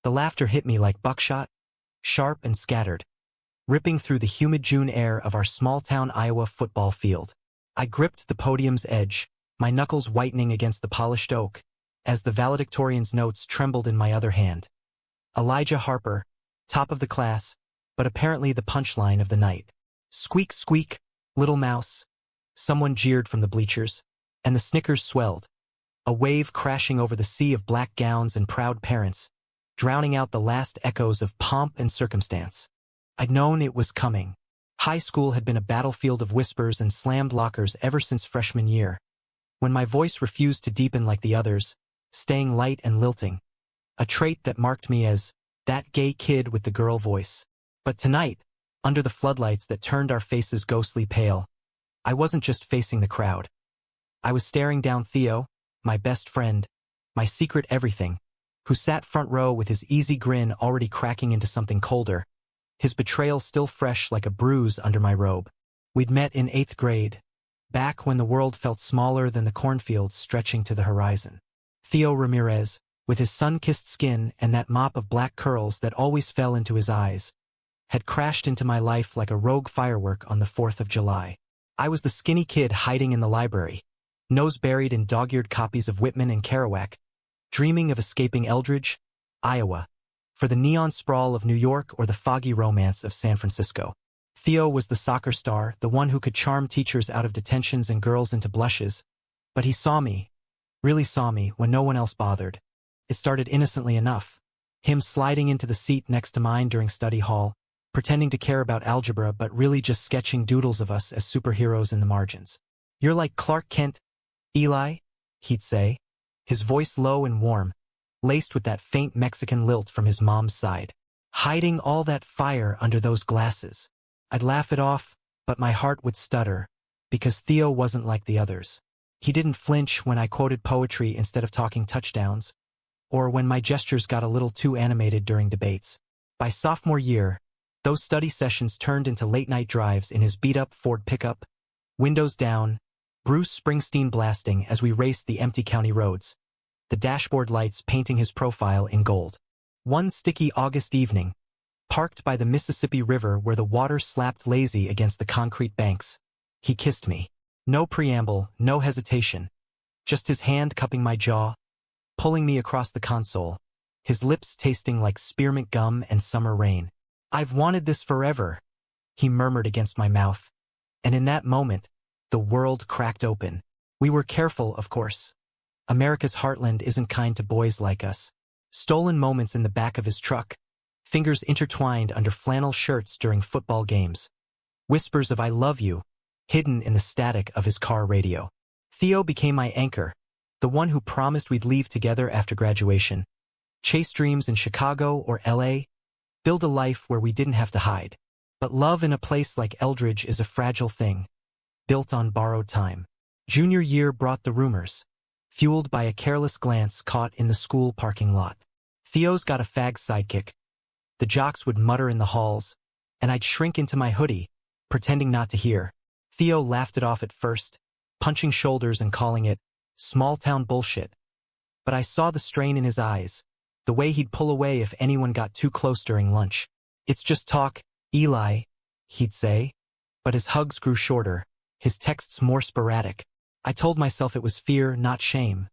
The laughter hit me like buckshot, sharp and scattered, ripping through the humid June air of our small-town Iowa football field. I gripped the podium's edge, my knuckles whitening against the polished oak, as the valedictorian's notes trembled in my other hand. Elijah Harper, top of the class, but apparently the punchline of the night. Squeak, squeak, little mouse. Someone jeered from the bleachers, and the snickers swelled, a wave crashing over the sea of black gowns and proud parents, drowning out the last echoes of pomp and circumstance. I'd known it was coming. High school had been a battlefield of whispers and slammed lockers ever since freshman year. When my voice refused to deepen like the others, staying light and lilting, a trait that marked me as that gay kid with the girl voice. But tonight, under the floodlights that turned our faces ghostly pale, I wasn't just facing the crowd. I was staring down Theo, my best friend, my secret everything, who sat front row with his easy grin already cracking into something colder, his betrayal still fresh like a bruise under my robe. We'd met in 8th grade, back when the world felt smaller than the cornfields stretching to the horizon. Theo Ramirez, with his sun-kissed skin and that mop of black curls that always fell into his eyes, had crashed into my life like a rogue firework on the 4th of July. I was the skinny kid hiding in the library, nose buried in dog-eared copies of Whitman and Kerouac, dreaming of escaping Eldridge, Iowa, for the neon sprawl of New York or the foggy romance of San Francisco. Theo was the soccer star, the one who could charm teachers out of detentions and girls into blushes, but he saw me, really saw me, when no one else bothered. It started innocently enough, him sliding into the seat next to mine during study hall, pretending to care about algebra but really just sketching doodles of us as superheroes in the margins. "You're like Clark Kent, Eli," he'd say, his voice low and warm, laced with that faint Mexican lilt from his mom's side. Hiding all that fire under those glasses. I'd laugh it off, but my heart would stutter, because Theo wasn't like the others. He didn't flinch when I quoted poetry instead of talking touchdowns, or when my gestures got a little too animated during debates. By sophomore year, those study sessions turned into late-night drives in his beat-up Ford pickup, windows down, Bruce Springsteen blasting as we raced the empty county roads, the dashboard lights painting his profile in gold. One sticky August evening, parked by the Mississippi River where the water slapped lazy against the concrete banks, he kissed me. No preamble, no hesitation, just his hand cupping my jaw, pulling me across the console, his lips tasting like spearmint gum and summer rain. "I've wanted this forever," he murmured against my mouth, and in that moment, the world cracked open. We were careful, of course. America's heartland isn't kind to boys like us. Stolen moments in the back of his truck, fingers intertwined under flannel shirts during football games, whispers of "I love you," hidden in the static of his car radio. Theo became my anchor, the one who promised we'd leave together after graduation, chase dreams in Chicago or LA, build a life where we didn't have to hide. But love in a place like Eldridge is a fragile thing, built on borrowed time. Junior year brought the rumors, fueled by a careless glance caught in the school parking lot. "Theo's got a fag sidekick," the jocks would mutter in the halls, and I'd shrink into my hoodie, pretending not to hear. Theo laughed it off at first, punching shoulders and calling it small-town bullshit. But I saw the strain in his eyes, the way he'd pull away if anyone got too close during lunch. "It's just talk, Eli," he'd say, but his hugs grew shorter, his texts more sporadic. I told myself it was fear, not shame.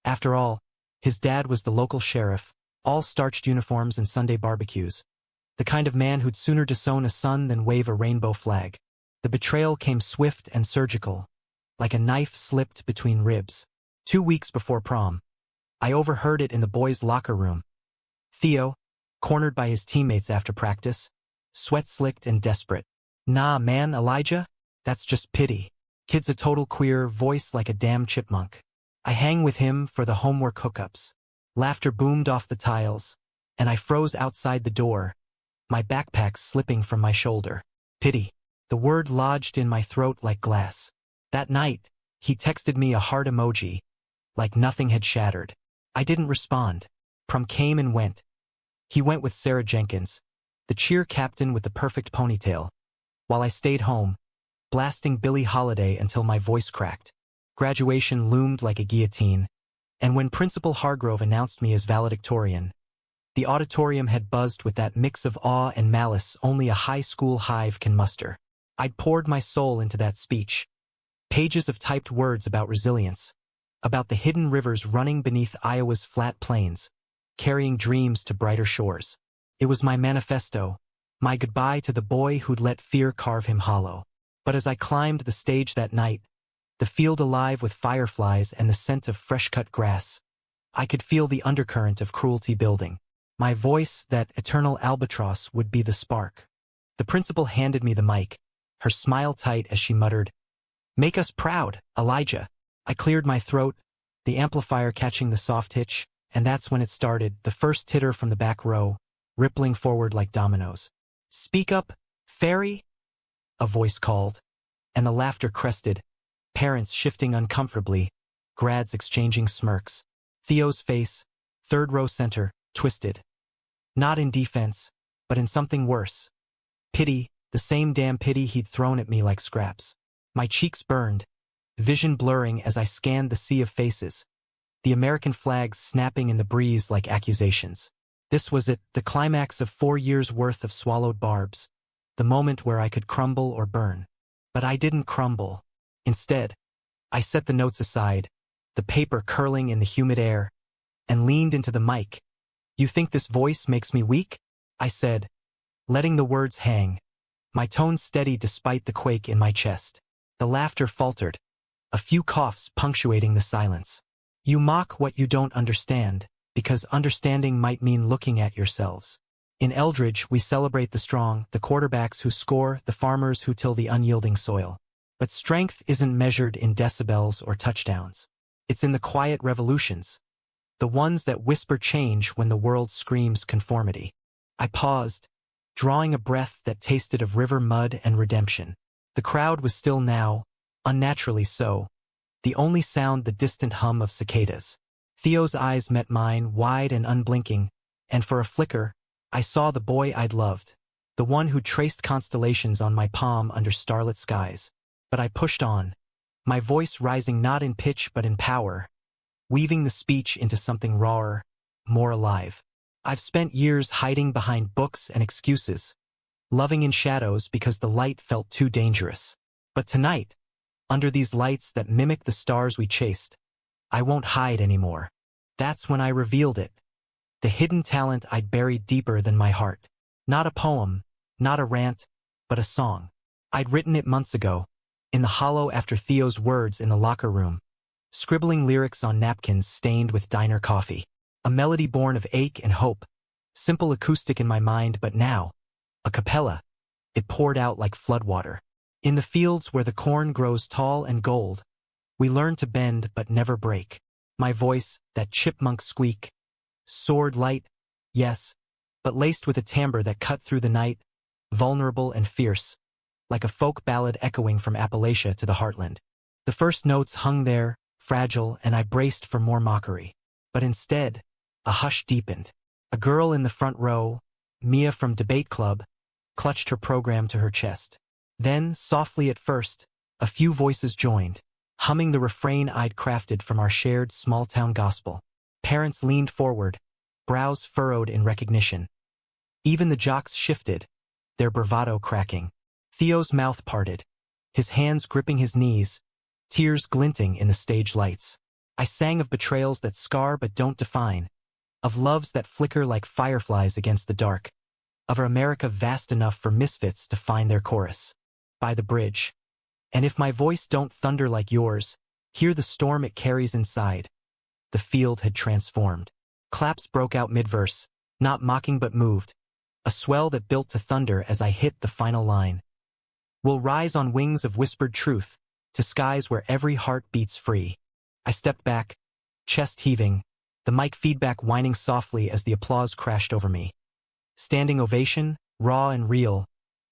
After all, his dad was the local sheriff, all starched uniforms and Sunday barbecues, the kind of man who'd sooner disown a son than wave a rainbow flag. The betrayal came swift and surgical, like a knife slipped between ribs. 2 weeks before prom, I overheard it in the boys' locker room. Theo, cornered by his teammates after practice, sweat-slicked and desperate. "Nah, man, Elijah, that's just pity. Kid's a total queer, voice like a damn chipmunk. I hang with him for the homework hookups." Laughter boomed off the tiles, and I froze outside the door, my backpack slipping from my shoulder. Pity. The word lodged in my throat like glass. That night, he texted me a heart emoji, like nothing had shattered. I didn't respond. Prom came and went. He went with Sarah Jenkins, the cheer captain with the perfect ponytail, while I stayed home, blasting Billie Holiday until my voice cracked. Graduation loomed like a guillotine, and when Principal Hargrove announced me as valedictorian, The auditorium had buzzed with that mix of awe and malice only a high school hive can muster. I'd poured my soul into that speech. Pages of typed words about resilience, about the hidden rivers running beneath Iowa's flat plains, carrying dreams to brighter shores. It was my manifesto, my goodbye to the boy who'd let fear carve him hollow. But as I climbed the stage that night, the field alive with fireflies and the scent of fresh-cut grass, I could feel the undercurrent of cruelty building. My voice, that eternal albatross, would be the spark. The principal handed me the mic, her smile tight as she muttered, "Make us proud, Elijah." I cleared my throat, the amplifier catching the soft hitch, and that's when it started, the first titter from the back row, rippling forward like dominoes. "Speak up, fairy," a voice called, and the laughter crested, parents shifting uncomfortably, grads exchanging smirks. Theo's face, third row center, twisted. Not in defense, but in something worse. Pity, the same damn pity he'd thrown at me like scraps. My cheeks burned, vision blurring as I scanned the sea of faces, the American flags snapping in the breeze like accusations. This was it, the climax of 4 years' worth of swallowed barbs, the moment where I could crumble or burn. But I didn't crumble. Instead, I set the notes aside, the paper curling in the humid air, and leaned into the mic. "You think this voice makes me weak?" I said, letting the words hang, my tone steady despite the quake in my chest. The laughter faltered, a few coughs punctuating the silence. "You mock what you don't understand, because understanding might mean looking at yourselves. In Eldridge, we celebrate the strong, the quarterbacks who score, the farmers who till the unyielding soil. But strength isn't measured in decibels or touchdowns. It's in the quiet revolutions, the ones that whisper change when the world screams conformity." I paused, drawing a breath that tasted of river mud and redemption. The crowd was still now, unnaturally so, the only sound the distant hum of cicadas. Theo's eyes met mine, wide and unblinking, and for a flicker, I saw the boy I'd loved, the one who traced constellations on my palm under starlit skies. But I pushed on, my voice rising not in pitch but in power, weaving the speech into something rawer, more alive. I've spent years hiding behind books and excuses, loving in shadows because the light felt too dangerous. But tonight, under these lights that mimic the stars we chased, I won't hide anymore. That's when I revealed it, the hidden talent I'd buried deeper than my heart. Not a poem, not a rant, but a song. I'd written it months ago, in the hollow after Theo's words in the locker room, scribbling lyrics on napkins stained with diner coffee. A melody born of ache and hope, simple acoustic in my mind, but now, a cappella, it poured out like floodwater. In the fields where the corn grows tall and gold, we learn to bend but never break. My voice, that chipmunk squeak, soared light, yes, but laced with a timbre that cut through the night, vulnerable and fierce, like a folk ballad echoing from Appalachia to the heartland. The first notes hung there, fragile, and I braced for more mockery. But instead, a hush deepened. A girl in the front row, Mia from Debate Club, clutched her program to her chest. Then, softly at first, a few voices joined, humming the refrain I'd crafted from our shared small-town gospel. Parents leaned forward, brows furrowed in recognition. Even the jocks shifted, their bravado cracking. Theo's mouth parted, his hands gripping his knees, tears glinting in the stage lights. I sang of betrayals that scar but don't define, of loves that flicker like fireflies against the dark, of our America vast enough for misfits to find their chorus. By the bridge. And if my voice don't thunder like yours, hear the storm it carries inside. The field had transformed. Claps broke out mid-verse, not mocking but moved, a swell that built to thunder as I hit the final line. We'll rise on wings of whispered truth, to skies where every heart beats free. I stepped back, chest heaving, the mic feedback whining softly as the applause crashed over me. Standing ovation, raw and real,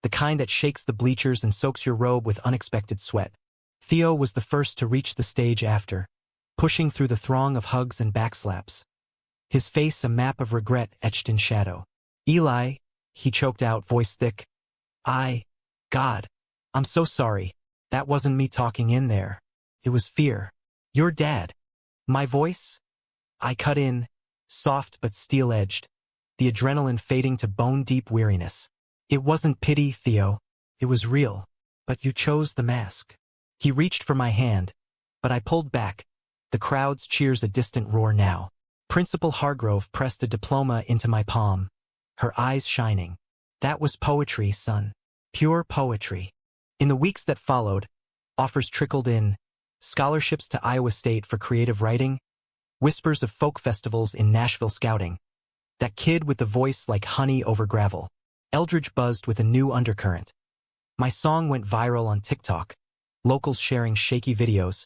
the kind that shakes the bleachers and soaks your robe with unexpected sweat. Theo was the first to reach the stage after, pushing through the throng of hugs and backslaps. His face a map of regret etched in shadow. "Eli," he choked out, voice thick. God, I'm so sorry. That wasn't me talking in there. It was fear. Your dad." My voice? I cut in, soft but steel-edged. the adrenaline fading to bone-deep weariness. It wasn't pity, Theo. It was real. But you chose the mask. He reached for my hand, but I pulled back. The crowd's cheers a distant roar now. Principal Hargrove pressed a diploma into my palm, her eyes shining. That was poetry, son. Pure poetry. In the weeks that followed, offers trickled in, scholarships to Iowa State for creative writing, whispers of folk festivals in Nashville scouting. That kid with the voice like honey over gravel. Eldridge buzzed with a new undercurrent. My song went viral on TikTok, locals sharing shaky videos,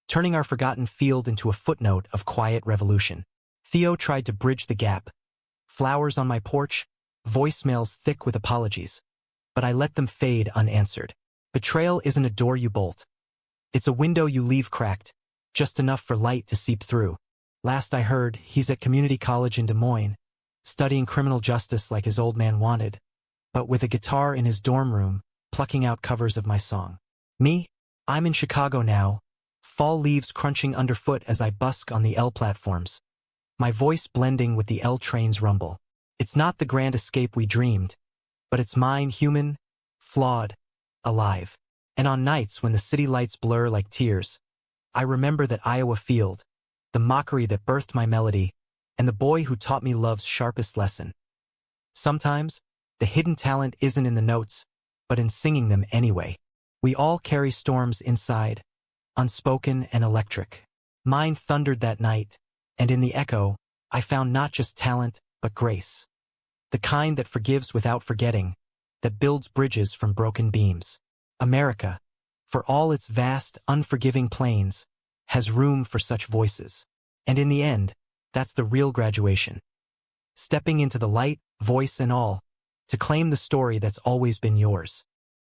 turning our forgotten field into a footnote of quiet revolution. Theo tried to bridge the gap. Flowers on my porch, voicemails thick with apologies. But I let them fade unanswered. Betrayal isn't a door you bolt. It's a window you leave cracked, just enough for light to seep through. Last I heard, he's at community college in Des Moines, studying criminal justice like his old man wanted, but with a guitar in his dorm room, plucking out covers of my song. Me? I'm in Chicago now, fall leaves crunching underfoot as I busk on the L platforms, my voice blending with the L train's rumble. It's not the grand escape we dreamed, but it's mine, human, flawed, alive. And on nights when the city lights blur like tears, I remember that Iowa field, the mockery that birthed my melody, and the boy who taught me love's sharpest lesson. Sometimes, the hidden talent isn't in the notes, but in singing them anyway. We all carry storms inside, unspoken and electric. Mine thundered that night, and in the echo, I found not just talent, but grace. The kind that forgives without forgetting, that builds bridges from broken beams. America, for all its vast, unforgiving plains, has room for such voices. And in the end, that's the real graduation. Stepping into the light, voice and all, to claim the story that's always been yours.